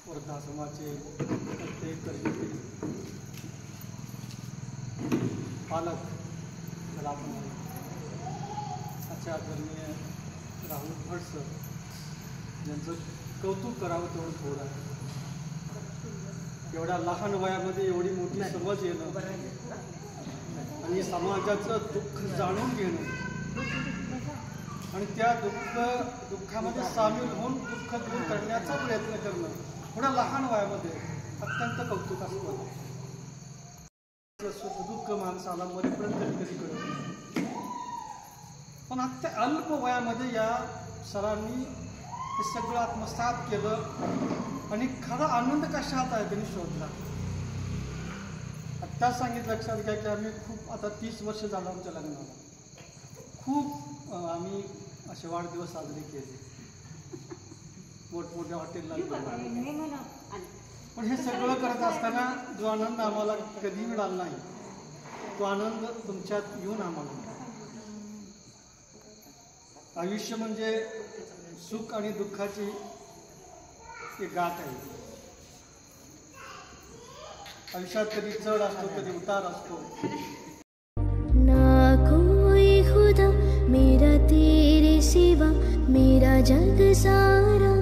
वृद्धाश्रमाचे प्रत्येक पालक ज्याला आपण असे आदरणीय राहुल भट सर यांचं कौतुक करावं तेवढं थोडं आहे. एवढ्या लहान वयामध्ये एवढी मोठी समज येणं आणि समाजाचं दुःख जाणून घेणं आणि त्या दुःखामध्ये सामील होऊन दुःख दूर करण्याचा प्रयत्न करणं थोड्या लहान वयामध्ये अत्यंत कौतुक असतं. दुःख माणसाला मरेपर्यंत कधी कळत नाही. पण आता अल्प वयामध्ये या सरांनी हे सगळं आत्मसात केलं आणि खरा आनंद कशात आहे त्यांनी शोधला. आत्ता सांगितलं लक्षात घ्या की आम्ही खूप आता 30 वर्ष झालं आमच्या लग्नाला. खूप आम्ही असे वाढदिवस साजरे केले, मोठमोठ्या हॉटेलला गेलो. पण हे सगळं करत असताना जो आनंद आम्हाला कधी मिळाला नाही तो आनंद तुमच्यात येऊन आम्हाला मिळाला. आयुष्य म्हणजे सुख आणि दुःखाची एक गाठ आहे. आयुष्यात कधी चढ असतो, कधी उतार असतो. ना कोई खुदा मेरा तेरे सिवा, मेरा जग सारा